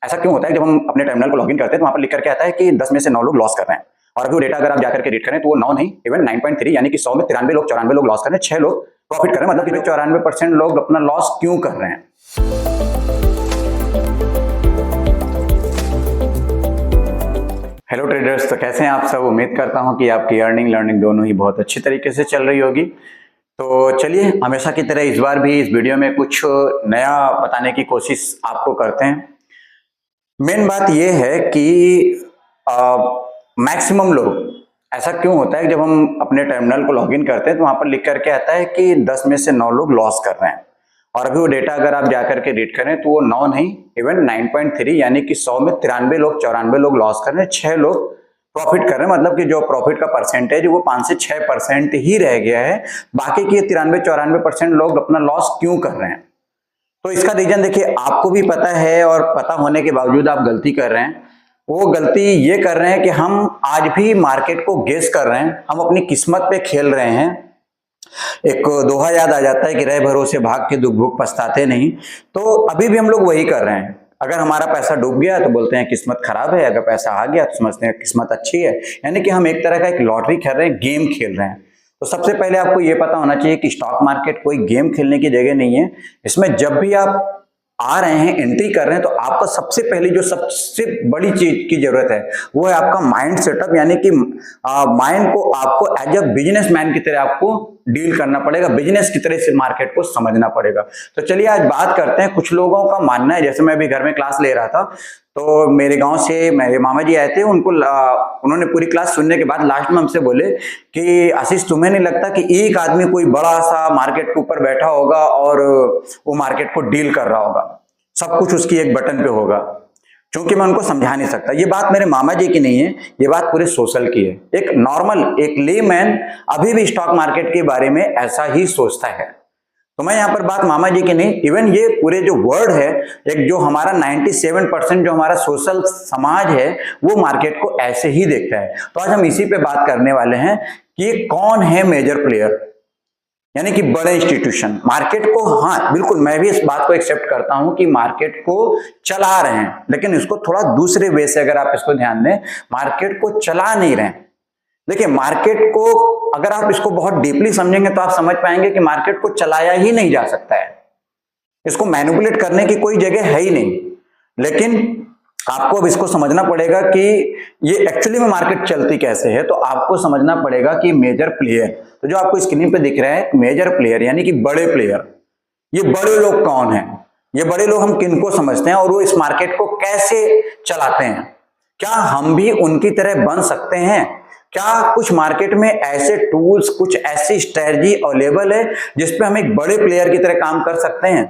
ऐसा क्यों होता है जब हम अपने टर्मिनल को लॉगिन करते हैं तो वहां पर लिख करके आता है कि 10 में से 9 लोग लॉस कर रहे हैं, और अभी वो डेटा अगर आप जाकर के रीड करें तो वो 9 नहीं, इवन 9.3 यानी कि 100 में 93 लोग लॉस कर रहे हैं, 6 लोग प्रॉफिट कर रहे हैं। मतलब कि 94% लोग अपना लॉस क्यों कर रहे हैं। हेलो ट्रेडर्स, तो कैसे हैं आप सब। उम्मीद करता हूं कि आपकी अर्निंग लर्निंग दोनों ही बहुत अच्छी तरीके से चल रही होगी। तो चलिए, हमेशा की तरह इस बार भी इस वीडियो में कुछ नया बताने की कोशिश आपको करते हैं। मेन बात यह है कि मैक्सिमम लोग, ऐसा क्यों होता है जब हम अपने टर्मिनल को लॉगिन करते हैं तो वहां पर लिख करके आता है कि 10 में से 9 लोग लॉस कर रहे हैं, और अभी वो डेटा अगर आप जाकर के रीड करें तो वो 9 नहीं, इवन 9.3 यानी कि 100 में 94 लोग लॉस कर रहे हैं, 6 लोग प्रॉफिट कर रहे हैं। मतलब कि जो प्रॉफिट का परसेंटेज वो 5 से 6% ही रह गया है। बाकी के 93-94% लोग अपना लॉस क्यों कर रहे हैं। तो इसका रीजन देखिए, आपको भी पता है और पता होने के बावजूद आप गलती कर रहे हैं। वो गलती ये कर रहे हैं कि हम आज भी मार्केट को गेस कर रहे हैं, हम अपनी किस्मत पे खेल रहे हैं। एक दोहा याद आ जाता है कि रहे भरोसे भाग के दुख भूख पछताते नहीं। तो अभी भी हम लोग वही कर रहे हैं। अगर हमारा पैसा डूब गया तो बोलते हैं किस्मत खराब है, अगर पैसा आ गया तो समझते हैं किस्मत अच्छी है। यानी कि हम एक तरह का एक लॉटरी खेल रहे हैं, गेम खेल रहे हैं। तो सबसे पहले आपको यह पता होना चाहिए कि स्टॉक मार्केट कोई गेम खेलने की जगह नहीं है। इसमें जब भी आप आ रहे हैं, एंट्री कर रहे हैं, तो आपका सबसे पहले जो सबसे बड़ी चीज की जरूरत है वो है आपका माइंड सेटअप। यानी कि माइंड को आपको एज अ बिजनेसमैन की तरह आपको डील करना पड़ेगा, बिजनेस की तरह से मार्केट को समझना पड़ेगा। तो चलिए आज बात करते हैं। कुछ लोगों का मानना है, जैसे मैं अभी घर में क्लास ले रहा था तो मेरे गांव से मेरे मामा जी आए थे, उन्होंने पूरी क्लास सुनने के बाद लास्ट में हमसे बोले कि आशीष, तुम्हें नहीं लगता कि एक आदमी कोई बड़ा सा मार्केट के ऊपर बैठा होगा और वो मार्केट को डील कर रहा होगा, सब कुछ उसकी एक बटन पे होगा। क्योंकि मैं उनको समझा नहीं सकता। ये बात मेरे मामा जी की नहीं है, ये बात पूरे सोशल की है। एक नॉर्मल, एक लेमैन अभी भी स्टॉक मार्केट के बारे में ऐसा ही सोचता है। तो मैं यहाँ पर बात मामा जी की नहीं, इवन ये पूरे जो वर्ल्ड है, एक जो हमारा 97% जो हमारा सोशल समाज है वो मार्केट को ऐसे ही देखता है। तो आज हम इसी पे बात करने वाले हैं कि कौन है मेजर प्लेयर, यानी कि बड़े इंस्टीट्यूशन मार्केट को। हाँ बिल्कुल, मैं भी इस बात को एक्सेप्ट करता हूं कि मार्केट को चला रहे हैं, लेकिन इसको थोड़ा दूसरे वे से अगर आप इसको ध्यान दें, मार्केट को चला नहीं रहे हैं। देखिए, मार्केट को अगर आप इसको बहुत डीपली समझेंगे तो आप समझ पाएंगे कि मार्केट को चलाया ही नहीं जा सकता है। इसको मैनिपुलेट करने की कोई जगह है ही नहीं। लेकिन आपको अब इसको समझना पड़ेगा कि ये एक्चुअली में मार्केट चलती कैसे है। तो आपको समझना पड़ेगा कि मेजर प्लेयर, तो जो आपको स्क्रीन पे दिख रहा है मेजर प्लेयर यानी कि बड़े प्लेयर, ये बड़े लोग कौन हैं, ये बड़े लोग हम किनको समझते हैं और वो इस मार्केट को कैसे चलाते हैं। क्या हम भी उनकी तरह बन सकते हैं? क्या कुछ मार्केट में ऐसे टूल्स, कुछ ऐसी स्ट्रेटजी अवेलेबल है जिसपे हम एक बड़े प्लेयर की तरह काम कर सकते हैं?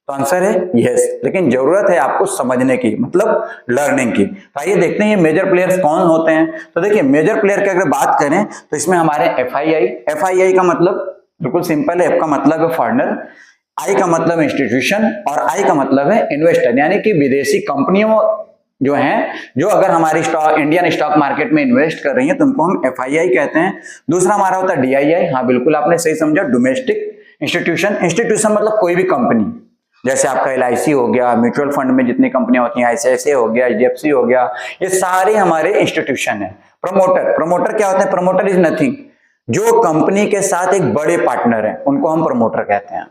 तो आंसर है यस, लेकिन जरूरत है आपको समझने की, मतलब लर्निंग की। तो आइए देखते हैं ये मेजर प्लेयर्स कौन होते हैं। तो देखिए, मेजर प्लेयर की अगर बात करें तो इसमें हमारे एफआईआई का मतलब बिल्कुल सिंपल है। एफ का मतलब है फॉरेनर, आई का मतलब इंस्टीट्यूशन और आई का मतलब है इन्वेस्टर, यानी कि विदेशी कंपनियों जो हैं, जो अगर हमारी इंडियन स्टॉक मार्केट में इन्वेस्ट कर रही हैं तो उनको हम एफआईआई कहते हैं। दूसरा हमारा होता है डीआईआई। हाँ बिल्कुल, आपने सही समझा, डोमेस्टिक इंस्टीट्यूशन। इंस्टीट्यूशन मतलब कोई भी कंपनी, जैसे आपका एलआईसी हो गया, म्यूचुअल फंड में जितनी कंपनियां होती हैं, आईसीआईसीआई हो गया, एचडीएफसी हो गया, ये सारे हमारे इंस्टीट्यूशन है। प्रमोटर क्या होता है? प्रमोटर इज नथिंग, जो कंपनी के साथ एक बड़े पार्टनर है उनको हम प्रमोटर कहते हैं।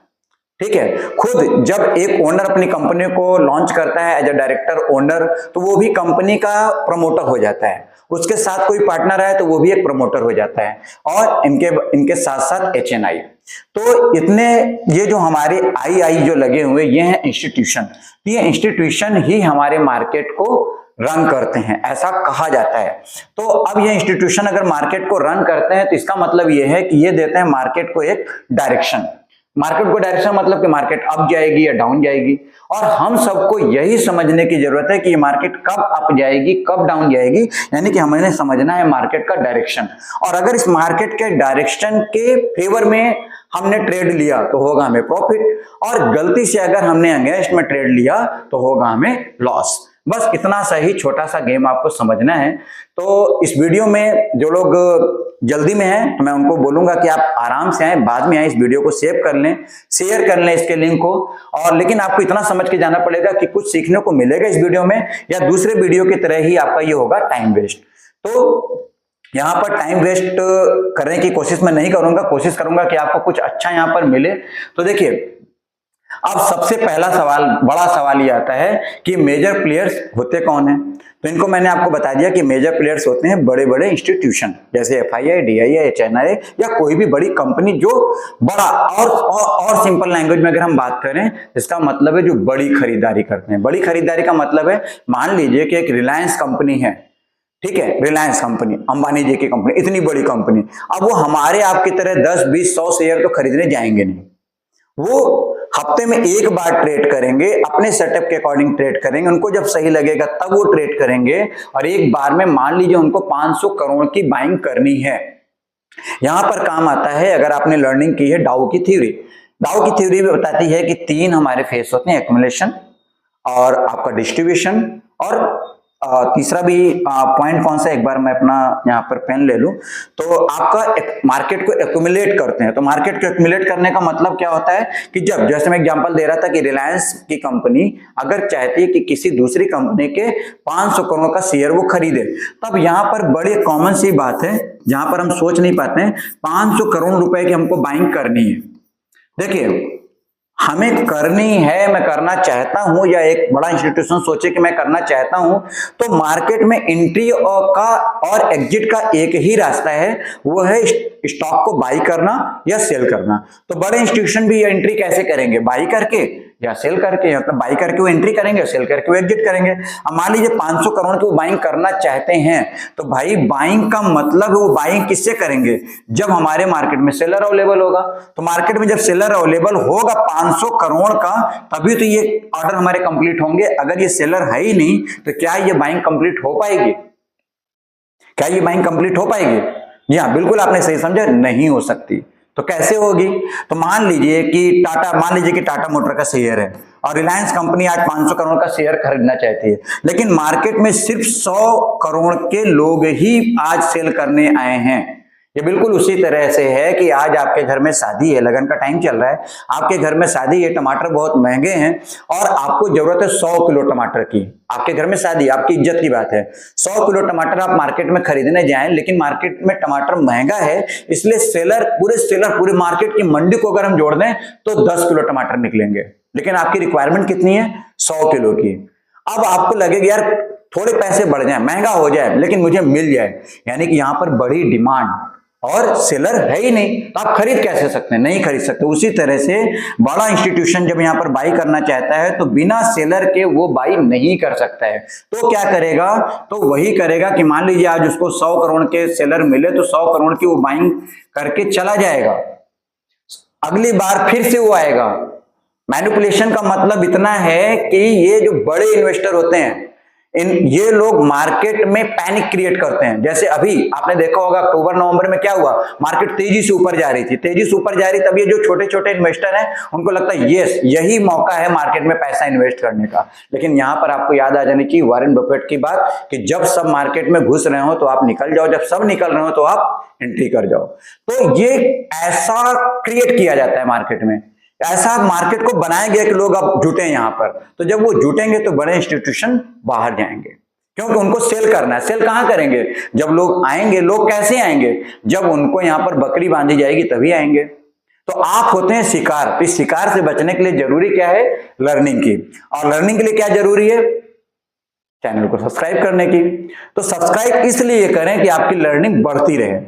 ठीक है, खुद जब एक ओनर अपनी कंपनी को लॉन्च करता है एज अ डायरेक्टर ओनर, तो वो भी कंपनी का प्रमोटर हो जाता है। उसके साथ कोई पार्टनर है तो वो भी एक प्रमोटर हो जाता है। और इनके साथ साथ एचएनआई। तो इतने ये जो हमारे आई जो लगे हुए ये हैं इंस्टीट्यूशन। ये इंस्टीट्यूशन ही हमारे मार्केट को रन करते हैं, ऐसा कहा जाता है। तो अब ये इंस्टीट्यूशन अगर मार्केट को रन करते हैं तो इसका मतलब ये है कि ये देते हैं मार्केट को एक डायरेक्शन। मार्केट को डायरेक्शन मतलब कि मार्केट अप जाएगी या डाउन जाएगी। और हम सबको यही समझने की जरूरत है कि ये मार्केट कब अप जाएगी, कब डाउन जाएगी, यानी कि हमें समझना है मार्केट का डायरेक्शन। और अगर इस मार्केट के डायरेक्शन के फेवर में हमने ट्रेड लिया तो होगा हमें प्रॉफिट, और गलती से अगर हमने अगेंस्ट में ट्रेड लिया तो होगा हमें लॉस। बस इतना सा ही छोटा सा गेम आपको समझना है। तो इस वीडियो में जो लोग जल्दी में हैं तो मैं उनको बोलूंगा कि आप आराम से आए, बाद में आए, इस वीडियो को सेव कर लें, शेयर कर लें इसके लिंक को। और लेकिन आपको इतना समझ के जाना पड़ेगा कि कुछ सीखने को मिलेगा इस वीडियो में, या दूसरे वीडियो की तरह ही आपका ये होगा टाइम वेस्ट। तो यहाँ पर टाइम वेस्ट करने की कोशिश मैं नहीं करूंगा, कोशिश करूंगा कि आपको कुछ अच्छा यहाँ पर मिले। तो देखिए, अब सबसे पहला सवाल, बड़ा सवाल ये आता है कि मेजर प्लेयर्स होते कौन हैं। तो इनको मैंने आपको बता दिया कि मेजर प्लेयर्स होते हैं बड़े बड़े इंस्टीट्यूशन, जैसे FII, DII, HNI या कोई भी बड़ी कंपनी जो बड़ा और सिंपल लैंग्वेज में अगर हम बात करें, इसका मतलब है जो बड़ी खरीदारी करते हैं। बड़ी खरीदारी का मतलब है, मान लीजिए कि एक रिलायंस कंपनी है, ठीक है, रिलायंस कंपनी, अंबानी जी की कंपनी, इतनी बड़ी कंपनी। अब वो हमारे आपकी तरह 10, 20, 100 शेयर तो खरीदने जाएंगे नहीं। वो हफ्ते में एक बार ट्रेड करेंगे, अपने सेटअप के अकॉर्डिंग ट्रेड करेंगे, उनको जब सही लगेगा तब वो ट्रेड करेंगे। और एक बार में मान लीजिए उनको 500 करोड़ की बाइंग करनी है। यहां पर काम आता है, अगर आपने लर्निंग की है डाउ की थ्योरी, डाउ की थ्योरी भी बताती है कि 3 हमारे फेस होते हैं, एक्युमुलेशन और आपका डिस्ट्रीब्यूशन, और तीसरा भी पॉइंट कौन सा, एक बार मैं अपना यहाँ पर पेन ले लूं। तो आपका मार्केट को एक्युमुलेट करते हैं। तो मार्केट को एक्युमुलेट करने का मतलब क्या होता है कि जब, जैसे मैं एग्जांपल दे रहा था कि रिलायंस की कंपनी अगर चाहती है कि किसी दूसरी कंपनी के 500 करोड़ का शेयर वो खरीदे, तब यहाँ पर बड़ी कॉमन सी बात है जहां पर हम सोच नहीं पाते हैं, 500 करोड़ रुपए की हमको बाइंग करनी है। देखिए, हमें करनी है, मैं करना चाहता हूं, या एक बड़ा इंस्टीट्यूशन सोचे कि मैं करना चाहता हूं, तो मार्केट में एंट्री का और एग्जिट का एक ही रास्ता है, वो है स्टॉक को बाई करना या सेल करना। तो बड़े इंस्टीट्यूशन भी एंट्री कैसे करेंगे, बाई करके या सेल करके, या तो बाई करके वो एंट्री करेंगे, सेल करके वो एग्जिट करेंगे। अब मान लीजिए 500 करोड़ की वो बाइंग करना चाहते हैं, तो भाई बाइंग का मतलब वो बाइंग किससे करेंगे, जब हमारे मार्केट में सेलर अवेलेबल होगा। तो मार्केट में जब सेलर अवेलेबल होगा 500 करोड़ का, तभी तो ये ऑर्डर हमारे कंप्लीट होंगे। अगर ये सेलर है ही नहीं तो क्या ये बाइंग कंप्लीट हो पाएगी, क्या ये बाइंग कंप्लीट हो पाएगी? जी हाँ, बिल्कुल आपने सही समझा, नहीं हो सकती। तो कैसे होगी? तो मान लीजिए कि टाटा मोटर का शेयर है और रिलायंस कंपनी आज 500 करोड़ का शेयर खरीदना चाहती है, लेकिन मार्केट में सिर्फ 100 करोड़ के लोग ही आज सेल करने आए हैं। ये बिल्कुल उसी तरह से है कि आज आपके घर में शादी है, लगन का टाइम चल रहा है, आपके घर में शादी है, टमाटर बहुत महंगे हैं और आपको जरूरत है 100 किलो टमाटर की। आपके घर में शादी, आपकी इज्जत की बात है, 100 किलो टमाटर आप मार्केट में खरीदने जाएं, लेकिन मार्केट में टमाटर महंगा है, इसलिए सेलर पूरे मार्केट की मंडी को अगर हम जोड़ दें तो 10 किलो टमाटर निकलेंगे, लेकिन आपकी रिक्वायरमेंट कितनी है, 100 किलो की। अब आपको लगेगा यार थोड़े पैसे बढ़ जाए, महंगा हो जाए, लेकिन मुझे मिल जाए, यानी कि यहां पर बड़ी डिमांड और सेलर है ही नहीं, तो आप खरीद कैसे सकते हैं, नहीं खरीद सकते। उसी तरह से बड़ा इंस्टीट्यूशन जब यहां पर बाई करना चाहता है तो बिना सेलर के वो बाई नहीं कर सकता है। तो क्या करेगा, तो वही करेगा कि मान लीजिए आज उसको 100 करोड़ के सेलर मिले तो 100 करोड़ की वो बाइंग करके चला जाएगा, अगली बार फिर से वो आएगा। मैनिपुलेशन का मतलब इतना है कि ये जो बड़े इन्वेस्टर होते हैं, ये लोग मार्केट में पैनिक क्रिएट करते हैं। जैसे अभी आपने देखा होगा अक्टूबर नवंबर में क्या हुआ, मार्केट तेजी से ऊपर जा रही थी, तब ये जो छोटे छोटे इन्वेस्टर हैं उनको लगता है यस यही मौका है मार्केट में पैसा इन्वेस्ट करने का। लेकिन यहां पर आपको याद आ जाने की वॉरेन बफेट की बात कि जब सब मार्केट में घुस रहे हो तो आप निकल जाओ, जब सब निकल रहे हो तो आप एंट्री कर जाओ। तो ये ऐसा क्रिएट किया जाता है मार्केट में, ऐसा मार्केट को बनाया गया कि लोग अब जुटे यहां पर। तो जब वो जुटेंगे तो बड़े इंस्टीट्यूशन बाहर जाएंगे, क्योंकि उनको सेल करना है। सेल कहां करेंगे, जब लोग आएंगे। लोग कैसे आएंगे, जब उनको यहां पर बकरी बांधी जाएगी तभी आएंगे। तो आप होते हैं शिकार। इस शिकार से बचने के लिए जरूरी क्या है, लर्निंग की। और लर्निंग के लिए क्या जरूरी है, चैनल को सब्सक्राइब करने की। तो सब्सक्राइब इसलिए करें कि आपकी लर्निंग बढ़ती रहे,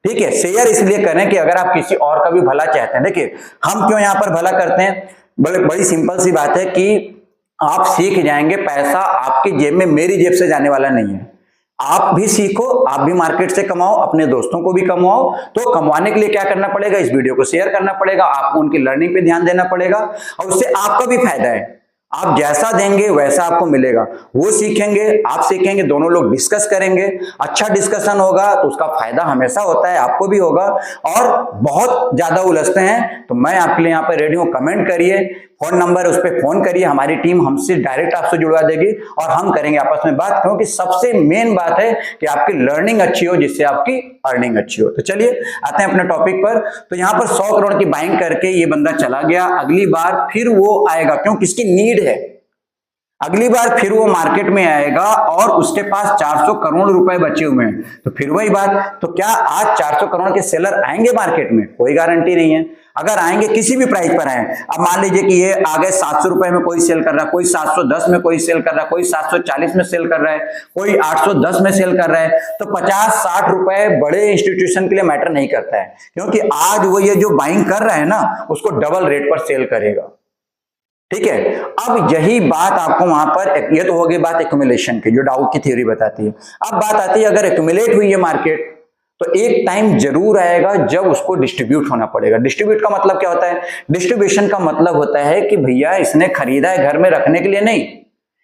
ठीक है। शेयर इसलिए करें कि अगर आप किसी और का भी भला चाहते हैं। देखिए हम क्यों यहां पर भला करते हैं, बड़ी सिंपल सी बात है कि आप सीख जाएंगे, पैसा आपकी जेब में मेरी जेब से जाने वाला नहीं है। आप भी सीखो, आप भी मार्केट से कमाओ, अपने दोस्तों को भी कमाओ। तो कमाने के लिए क्या करना पड़ेगा, इस वीडियो को शेयर करना पड़ेगा, आपको उनकी लर्निंग पे ध्यान देना पड़ेगा और उससे आपका भी फायदा है। आप जैसा देंगे वैसा आपको मिलेगा। वो सीखेंगे, आप सीखेंगे, दोनों लोग डिस्कस करेंगे, अच्छा डिस्कशन होगा तो उसका फायदा हमेशा होता है, आपको भी होगा। और बहुत ज्यादा उलझते हैं तो मैं आपके लिए यहाँ पर रेडी हूं, कमेंट करिए, फोन नंबर है, उस पर फोन करिए, हमारी टीम हमसे डायरेक्ट आपसे जुड़वा देगी और हम करेंगे आपस में बात, क्योंकि सबसे मेन बात है कि आपकी लर्निंग अच्छी हो जिससे आपकी अर्निंग अच्छी हो। तो चलिए आते हैं अपने टॉपिक पर। तो यहां पर 100 करोड़ की बाइंग करके ये बंदा चला गया, अगली बार फिर वो आएगा, क्यों, किसकी नीड है, अगली बार फिर वो मार्केट में आएगा और उसके पास 400 करोड़ रुपए बचे हुए हैं। तो फिर वही बात, तो क्या आज 400 करोड़ के सेलर आएंगे मार्केट में? कोई गारंटी नहीं है। अगर आएंगे किसी भी प्राइस पर आए, अब मान लीजिए कि ये आ गए 700 रुपए में, कोई सेल कर रहा है, कोई 710 में कोई सेल कर रहा है, कोई 740 में सेल कर रहा है, कोई 810 में सेल कर रहा है, तो 50-60 रुपए बड़े इंस्टीट्यूशन के लिए मैटर नहीं करता है, क्योंकि आज वो ये जो बाइंग कर रहा है ना उसको डबल रेट पर सेल करेगा। ठीक है, अब यही बात आपको वहां पर, ये तो हो गई बात एक्यूमुलेशन की जो डाउ की थ्योरी बताती है। अब बात आती है अगर एक्यूमुलेट हुई है मार्केट, तो एक टाइम जरूर आएगा जब उसको डिस्ट्रीब्यूट होना पड़ेगा। डिस्ट्रीब्यूट का मतलब क्या होता है? डिस्ट्रीब्यूशन का मतलब होता है कि भैया इसने खरीदा है घर में रखने के लिए नहीं,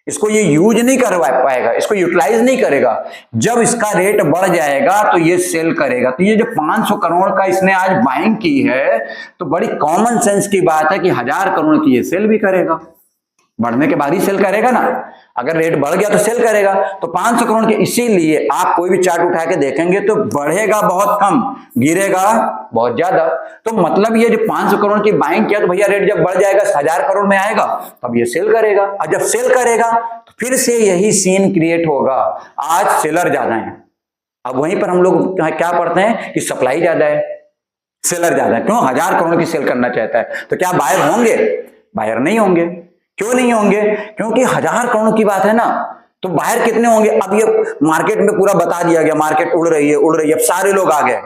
इसको ये यूज नहीं करवा पाएगा, इसको यूटिलाइज नहीं करेगा, जब इसका रेट बढ़ जाएगा तो ये सेल करेगा। तो ये जो 500 करोड़ का इसने आज बाइंग की है, तो बड़ी कॉमन सेंस की बात है कि 1000 करोड़ की ये सेल भी करेगा, बढ़ने के बाद ही सेल करेगा ना, अगर रेट बढ़ गया तो सेल करेगा। तो 500 करोड़ के, इसीलिए आप कोई भी चार्ट उठा के देखेंगे तो बढ़ेगा बहुत कम, गिरेगा बहुत ज्यादा। तो मतलब ये जो 500 करोड़ की बाइंग किया, तो भैया रेट जब बढ़ जाएगा 1000 करोड़ में आएगा तब ये सेल करेगा, और जब सेल करेगा तो फिर से यही सीन क्रिएट होगा, आज सेलर ज्यादा है। अब वहीं पर हम लोग क्या पढ़ते हैं कि सप्लाई ज्यादा है, सेलर ज्यादा है। क्यों? 1000 करोड़ की सेल करना चाहता है, तो क्या बायर होंगे? बायर नहीं होंगे। क्यों नहीं होंगे? क्योंकि 1000 करोड़ की बात है ना, तो बाहर कितने होंगे? अब ये मार्केट में पूरा बता दिया गया, मार्केट उड़ रही है उड़ रही है, अब सारे लोग आ गए।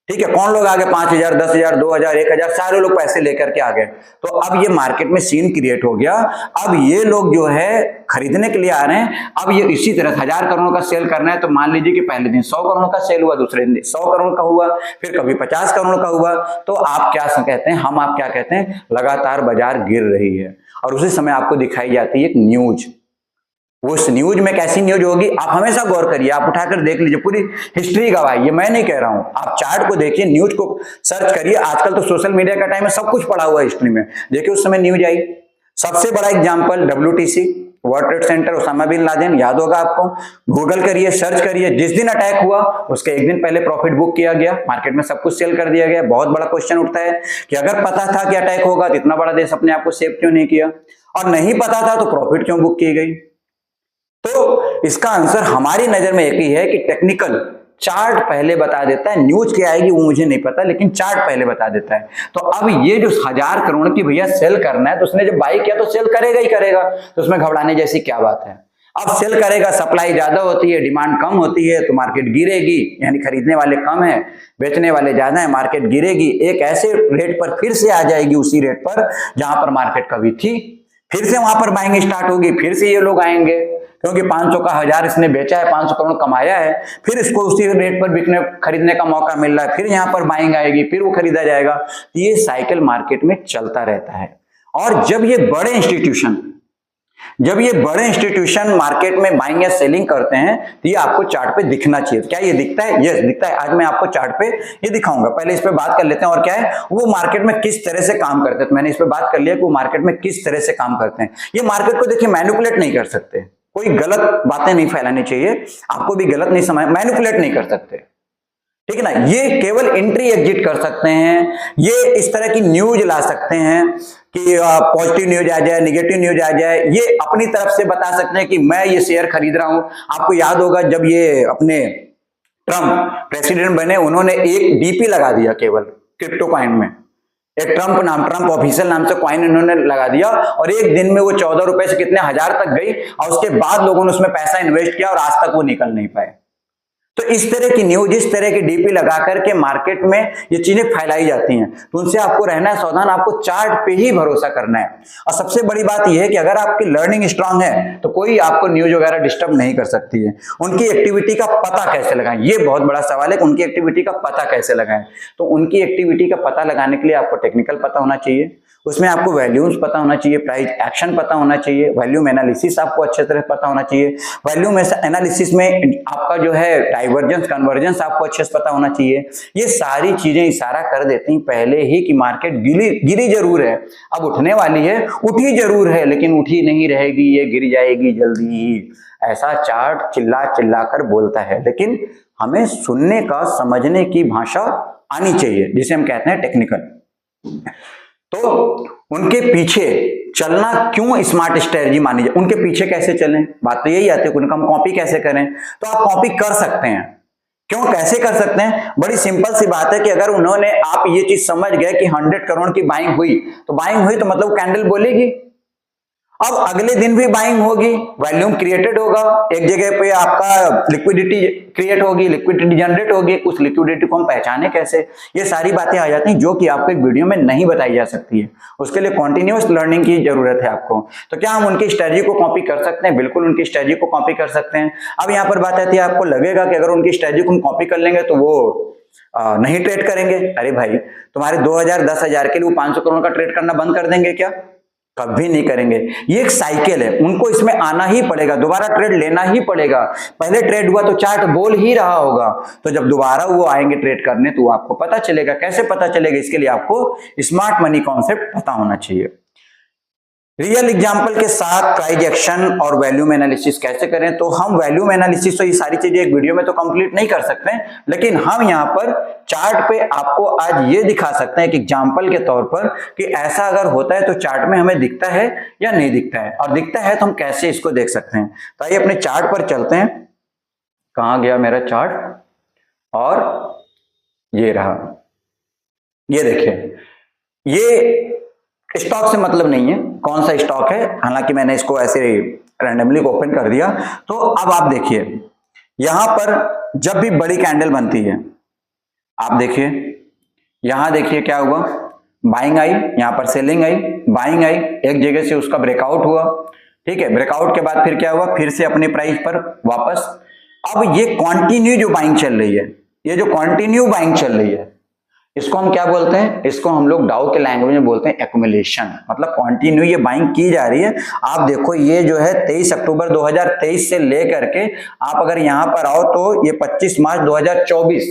ठीक है, कौन लोग आ गए? 5000, 10,000, 2000, 1000, सारे लोग पैसे लेकर के आ गए। तो अब ये मार्केट में सीन क्रिएट हो गया। अब ये लोग जो है खरीदने के लिए आ रहे हैं। अब ये इसी तरह 1000 करोड़ का सेल करना है, तो मान लीजिए कि पहले दिन 100 करोड़ का सेल हुआ, दूसरे दिन 100 करोड़ का हुआ, फिर कभी 50 करोड़ का हुआ। तो आप क्या कहते हैं, आप क्या कहते हैं, लगातार बाजार गिर रही है। और उसी समय आपको दिखाई जाती है एक न्यूज। उस न्यूज में कैसी न्यूज होगी, आप हमेशा गौर करिए, आप उठाकर देख लीजिए, पूरी हिस्ट्री गवाही, ये मैं नहीं कह रहा हूं, आप चार्ट को देखिए, न्यूज को सर्च करिए। आजकल तो सोशल मीडिया का टाइम है, सब कुछ पड़ा हुआ है हिस्ट्री में। देखिए उस समय न्यूज आई, सबसे बड़ा example WTC, world trade centre, Osama bin Laden, याद होगा आपको। गूगल करिए, सर्च करिए, जिस दिन अटैक हुआ उसके एक दिन पहले प्रॉफिट बुक किया गया, मार्केट में सब कुछ सेल कर दिया गया। बहुत बड़ा क्वेश्चन उठता है कि अगर पता था कि अटैक होगा तो इतना बड़ा देश अपने आप को सेव क्यों नहीं किया, और नहीं पता था तो प्रॉफिट क्यों बुक की गई? तो इसका आंसर हमारी नजर में एक ही है कि टेक्निकल चार्ट पहले बता देता है, न्यूज क्या आएगी वो मुझे नहीं पता, लेकिन चार्ट पहले बता देता है। तो अब ये जो 1000 करोड़ की भैया सेल करना है, तो उसने जब बाई किया तो सेल करेगा ही करेगा, तो उसमें घबराने जैसी क्या बात है? अब सेल करेगा, सप्लाई ज्यादा होती है, डिमांड कम होती है, तो मार्केट गिरेगी, यानी खरीदने वाले कम है, बेचने वाले ज्यादा है, मार्केट गिरेगी, एक ऐसे रेट पर फिर से आ जाएगी, उसी रेट पर जहां पर मार्केट कभी थी, फिर से वहां पर बाइंग स्टार्ट होगी, फिर से ये लोग आएंगे, क्योंकि 500 का 1000 इसने बेचा है, 500 करोड़ कमाया है, फिर इसको उसी रेट पर बिकने खरीदने का मौका मिल रहा है, फिर यहाँ पर बाइंग आएगी, फिर वो खरीदा जाएगा। ये साइकिल मार्केट में चलता रहता है। और जब ये बड़े इंस्टीट्यूशन मार्केट में बाइंग या सेलिंग करते हैं, तो ये आपको चार्ट पे दिखना चाहिए। क्या ये दिखता है? यस दिखता है। आज मैं आपको चार्ट पे ये दिखाऊंगा। पहले इस पे बात कर लेते हैं, और क्या है वो मार्केट में किस तरह से काम करते हैं। तो मैंने इस पे बात कर लिया कि वो मार्केट में किस तरह से काम करते हैं। ये मार्केट को देखिए मैनिपुलेट नहीं कर सकते, कोई गलत बातें नहीं फैलानी चाहिए, आपको भी गलत नहीं समझ, मैनिपुलेट नहीं कर सकते, ठीक है ना। ये केवल एंट्री एग्जिट कर सकते हैं, ये इस तरह की न्यूज ला सकते हैं कि पॉजिटिव न्यूज आ जाए, नेगेटिव न्यूज आ जाए, ये अपनी तरफ से बता सकते हैं कि मैं ये शेयर खरीद रहा हूं। आपको याद होगा जब ये अपने ट्रंप प्रेसिडेंट बने, उन्होंने एक DP लगा दिया केवल क्रिप्टो कॉइन में, एक ट्रंप ऑफिशियल नाम से कॉइन इन्होंने लगा दिया, और एक दिन में वो 14 रुपए से कितने हजार तक गई, और उसके बाद लोगों ने उसमें पैसा इन्वेस्ट किया और आज तक वो निकल नहीं पाए। तो इस तरह की न्यूज, इस तरह की DP लगा करके मार्केट में ये चीजें फैलाई जाती हैं, तो उनसे आपको रहना है सावधान, आपको चार्ट पे ही भरोसा करना है। और सबसे बड़ी बात यह है कि अगर आपकी लर्निंग स्ट्रांग है तो कोई आपको न्यूज वगैरह डिस्टर्ब नहीं कर सकती है। उनकी एक्टिविटी का पता कैसे लगाएं, ये बहुत बड़ा सवाल है कि उनकी एक्टिविटी का पता कैसे लगाएं। तो उनकी एक्टिविटी का पता लगाने के लिए आपको टेक्निकल पता होना चाहिए, उसमें आपको वैल्यूज पता होना चाहिए, प्राइस एक्शन पता होना चाहिए, वॉल्यूम एनालिसिस आपको अच्छे तरह पता होना चाहिए, वॉल्यूम एनालिसिस में आपका जो है डाइवर्जेंस कन्वर्जेंस आपको अच्छे से पता होना चाहिए। ये सारी चीजें इशारा कर देती हैं पहले ही कि मार्केट गिरी जरूर है, अब उठने वाली है, उठी जरूर है लेकिन उठी नहीं रहेगी, ये गिर जाएगी जल्दी ही, ऐसा चार्ट चिल्ला चिल्ला कर बोलता है। लेकिन हमें सुनने का समझने की भाषा आनी चाहिए जिसे हम कहते हैं टेक्निकल। तो उनके पीछे चलना क्यों स्मार्ट स्ट्रेटजी मानी जाए, उनके पीछे कैसे चलें, बात तो यही आती है कि उनका हम कॉपी कैसे करें। तो आप कॉपी कर सकते हैं, क्यों कैसे कर सकते हैं, बड़ी सिंपल सी बात है कि अगर उन्होंने आप ये चीज समझ गए कि 100 करोड़ की बाइंग हुई तो मतलब कैंडल बोलेगी, अब अगले दिन भी बाइंग होगी, वॉल्यूम क्रिएटेड होगा, एक जगह पे आपका लिक्विडिटी क्रिएट होगी, लिक्विडिटी जनरेट होगी, उस लिक्विडिटी को हम पहचाने कैसे, ये सारी बातें आ जाती हैं जो कि आपको एक वीडियो में नहीं बताई जा सकती है। उसके लिए कॉन्टिन्यूअस लर्निंग की जरूरत है आपको। तो क्या हम उनकी स्ट्रेटजी को कॉपी कर सकते हैं? बिल्कुल उनकी स्ट्रेटजी को कॉपी कर सकते हैं। अब यहाँ पर बात आती है, आपको लगेगा कि अगर उनकी स्ट्रेटजी को हम कॉपी कर लेंगे तो वो नहीं ट्रेड करेंगे। अरे भाई, तुम्हारे 2000 10,000 के लिए वो 500 करोड़ का ट्रेड करना बंद कर देंगे क्या? कभी नहीं करेंगे। ये एक साइकिल है, उनको इसमें आना ही पड़ेगा, दोबारा ट्रेड लेना ही पड़ेगा। पहले ट्रेड हुआ तो चार्ट बोल ही रहा होगा, तो जब दोबारा वो आएंगे ट्रेड करने तो आपको पता चलेगा। कैसे पता चलेगा? इसके लिए आपको स्मार्ट मनी कॉन्सेप्ट पता होना चाहिए। रियल एग्जाम्पल के साथ प्राइस एक्शन और वैल्यूम एनालिसिस कैसे करें, तो हम वैल्यूम एनालिसिस तो ये सारी चीजें एक वीडियो में तो कंप्लीट नहीं कर सकते, लेकिन हम यहाँ पर चार्ट पे आपको आज ये दिखा सकते हैं कि एग्जाम्पल के तौर पर कि ऐसा अगर होता है तो चार्ट में हमें दिखता है या नहीं दिखता है, और दिखता है तो हम कैसे इसको देख सकते हैं। तो आइए अपने चार्ट पर चलते हैं। कहाँ गया मेरा चार्ट? और ये रहा, ये देखिए, ये स्टॉक से मतलब नहीं है कौन सा स्टॉक है, हालांकि मैंने इसको ऐसे रैंडमली ओपन कर दिया। तो अब आप देखिए, यहां पर जब भी बड़ी कैंडल बनती है, आप देखिए यहां देखिए क्या हुआ, बाइंग आई, यहां पर सेलिंग आई, बाइंग आई, एक जगह से उसका ब्रेकआउट हुआ, ठीक है। ब्रेकआउट के बाद फिर क्या हुआ, फिर से अपने प्राइस पर वापस। अब ये कंटिन्यू जो बाइंग चल रही है, ये जो कंटिन्यू बाइंग चल रही है, इसको हम क्या बोलते हैं? इसको हम लोग डाउ के लैंग्वेज में बोलते हैं एक्यूमुलेशन, मतलब कंटिन्यू ये बाइंग की जा रही है। आप देखो ये जो है 23 अक्टूबर 2023 से लेकर के आप अगर यहां पर आओ तो ये 25 मार्च 2024,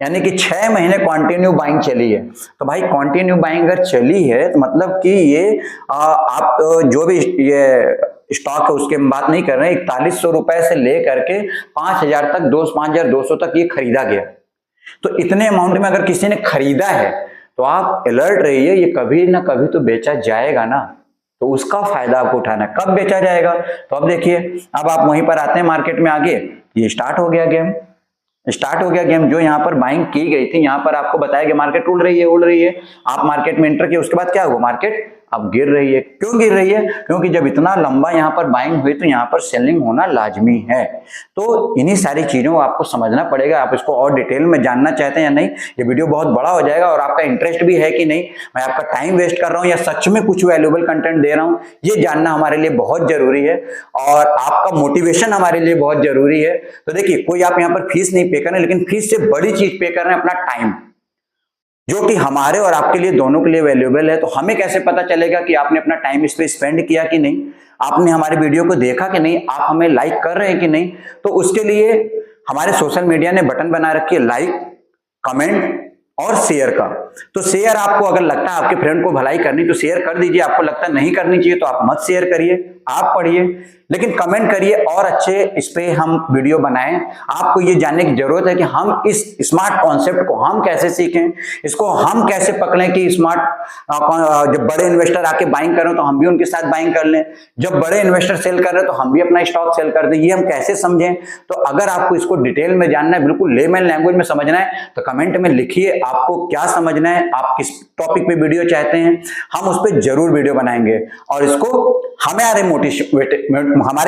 यानी कि 6 महीने कंटिन्यू बाइंग चली है। तो भाई कंटिन्यू बाइंग अगर चली है तो मतलब कि ये आप जो भी ये स्टॉक है उसके हम बात नहीं कर रहे हैं, 4100 रुपए से लेकर के 5000 तक, 5200 तक ये खरीदा गया। तो इतने अमाउंट में अगर किसी ने खरीदा है तो आप अलर्ट रहिए, ये कभी ना कभी तो बेचा जाएगा ना, तो उसका फायदा आपको उठाना है। कब बेचा जाएगा? तो अब देखिए, अब आप वहीं पर आते हैं मार्केट में आगे, ये स्टार्ट हो गया गेम, स्टार्ट हो गया गेम। जो यहाँ पर बाइंग की गई थी, यहाँ पर आपको बताया कि मार्केट उड़ रही है, आप मार्केट में एंटर किए, उसके बाद क्या हुआ, मार्केट अब गिर रही है। क्यों गिर रही है? क्योंकि जब इतना लंबा यहाँ पर बाइंग हुई तो यहाँ पर सेलिंग होना लाजमी है। तो इन्हीं सारी चीजों को आपको समझना पड़ेगा। आप इसको और डिटेल में जानना चाहते हैं या नहीं, ये वीडियो बहुत बड़ा हो जाएगा और आपका इंटरेस्ट भी है कि नहीं, मैं आपका टाइम वेस्ट कर रहा हूँ या सच में कुछ वैल्यूएबल कंटेंट दे रहा हूँ, ये जानना हमारे लिए बहुत जरूरी है, और आपका मोटिवेशन हमारे लिए बहुत जरूरी है। तो देखिए, कोई आप यहाँ पर फीस नहीं पे कर रहे हैं, लेकिन फीस से बड़ी चीज पे कर रहे हैं, अपना टाइम, जो कि हमारे और आपके लिए दोनों के लिए वैल्यूएबल है। तो हमें कैसे पता चलेगा कि आपने अपना टाइम इस पे स्पेंड किया कि नहीं, आपने हमारे वीडियो को देखा कि नहीं, आप हमें लाइक कर रहे हैं कि नहीं? तो उसके लिए हमारे सोशल मीडिया ने बटन बना रखी है लाइक, कमेंट और शेयर का। तो शेयर आपको अगर लगता है आपके फ्रेंड को भलाई करनी तो शेयर कर दीजिए, आपको लगता है नहीं करनी चाहिए तो आप मत शेयर करिए, आप पढ़िए, लेकिन कमेंट करिए और अच्छे इस पे हम वीडियो बनाएं। आपको ये जानने की जरूरत है कि हम इस स्मार्ट कॉन्सेप्ट को हम कैसे सीखें, इसको हम कैसे पकड़ें कि स्मार्ट जब बड़े इन्वेस्टर आके बाइंग करें तो हम भी उनके साथ बाइंग कर लें, जब बड़े इन्वेस्टर सेल कर रहे हैं तो हम भी अपना स्टॉक सेल कर दें, ये हम कैसे समझें। तो अगर आपको इसको डिटेल में जानना है, बिल्कुल लेमैन लैंग्वेज में समझना है, तो कमेंट में लिखिए आपको क्या समझना है, आप किस टॉपिक पे वीडियो चाहते हैं, हम उस पर जरूर वीडियो बनाएंगे। और इसको हमारे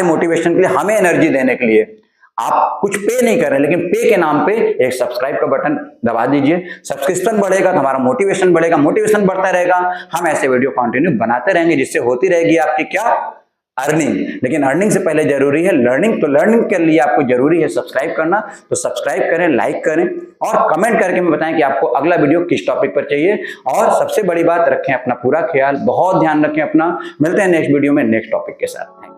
मोटिवेशन के लिए, हमें एनर्जी देने के लिए आप कुछ पे नहीं कर रहे, लेकिन पे के नाम पे एक सब्सक्राइब का बटन दबा दीजिए। सब्सक्रिप्शन बढ़ेगा तो हमारा मोटिवेशन बढ़ेगा, मोटिवेशन बढ़ता रहेगा, हम ऐसे वीडियो कंटिन्यू बनाते रहेंगे, जिससे होती रहेगी आपकी क्या, अर्निंग, लेकिन अर्निंग से पहले जरूरी है लर्निंग। तो लर्निंग के लिए आपको जरूरी है सब्सक्राइब करना, तो सब्सक्राइब करें, लाइक करें और कमेंट करके हमें बताएं कि आपको अगला वीडियो किस टॉपिक पर चाहिए। और सबसे बड़ी बात, रखें अपना पूरा ख्याल, बहुत ध्यान रखें अपना। मिलते हैं नेक्स्ट वीडियो में नेक्स्ट टॉपिक के साथ।